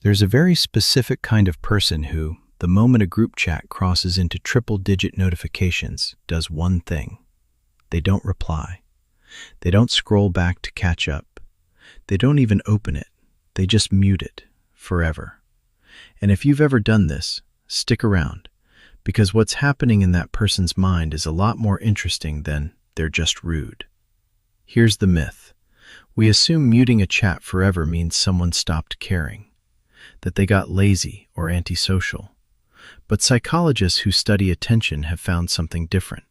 There's a very specific kind of person who, the moment a group chat crosses into triple-digit notifications, does one thing. They don't reply. They don't scroll back to catch up. They don't even open it. They just mute it forever. And if you've ever done this, stick around, because what's happening in that person's mind is a lot more interesting than they're just rude. Here's the myth. We assume muting a chat forever means someone stopped caring, that they got lazy or antisocial. But psychologists who study attention have found something different.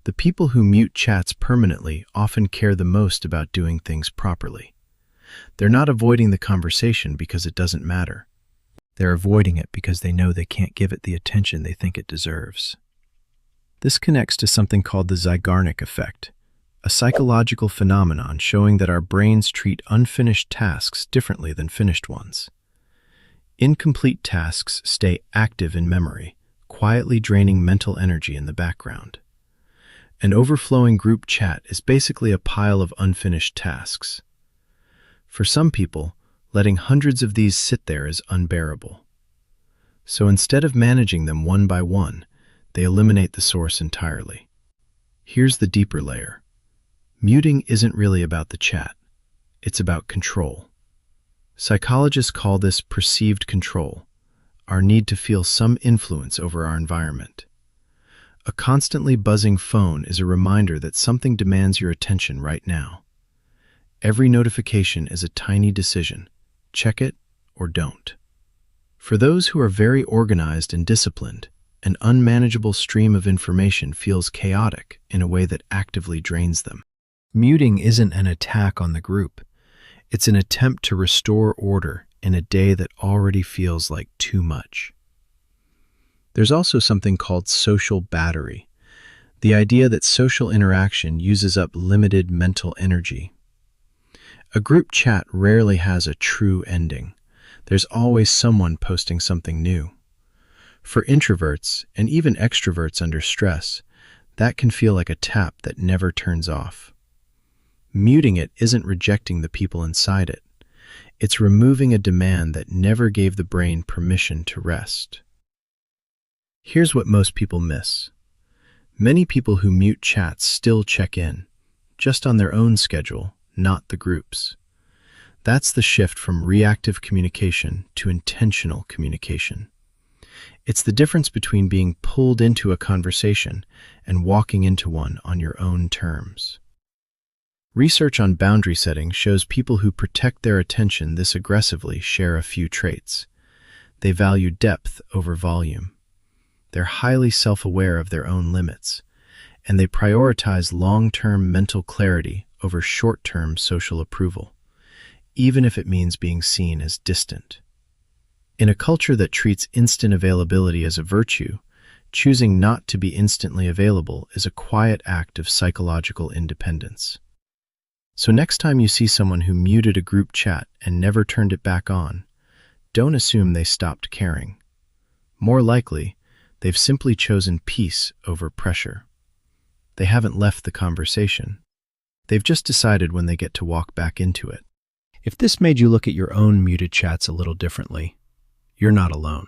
The people who mute chats permanently often care the most about doing things properly. They're not avoiding the conversation because it doesn't matter. They're avoiding it because they know they can't give it the attention they think it deserves. This connects to something called the Zeigarnik Effect, a psychological phenomenon showing that our brains treat unfinished tasks differently than finished ones. Incomplete tasks stay active in memory, quietly draining mental energy in the background. An overflowing group chat is basically a pile of unfinished tasks. For some people, letting hundreds of these sit there is unbearable. So instead of managing them one by one, they eliminate the source entirely. Here's the deeper layer. Muting isn't really about the chat. It's about control. Psychologists call this perceived control, our need to feel some influence over our environment. A constantly buzzing phone is a reminder that something demands your attention right now. Every notification is a tiny decision. Check it or don't. For those who are very organized and disciplined, an unmanageable stream of information feels chaotic in a way that actively drains them. Muting isn't an attack on the group. It's an attempt to restore order in a day that already feels like too much. There's also something called social battery, the idea that social interaction uses up limited mental energy. A group chat rarely has a true ending. There's always someone posting something new. For introverts and even extroverts under stress, that can feel like a tap that never turns off. Muting it isn't rejecting the people inside it. It's removing a demand that never gave the brain permission to rest. Here's what most people miss. Many people who mute chats still check in, just on their own schedule, not the group's. That's the shift from reactive communication to intentional communication. It's the difference between being pulled into a conversation and walking into one on your own terms. Research on boundary setting shows people who protect their attention this aggressively share a few traits. They value depth over volume. They're highly self-aware of their own limits, and they prioritize long-term mental clarity over short-term social approval, even if it means being seen as distant. In a culture that treats instant availability as a virtue, choosing not to be instantly available is a quiet act of psychological independence. So next time you see someone who muted a group chat and never turned it back on, don't assume they stopped caring. More likely, they've simply chosen peace over pressure. They haven't left the conversation. They've just decided when they get to walk back into it. If this made you look at your own muted chats a little differently, you're not alone.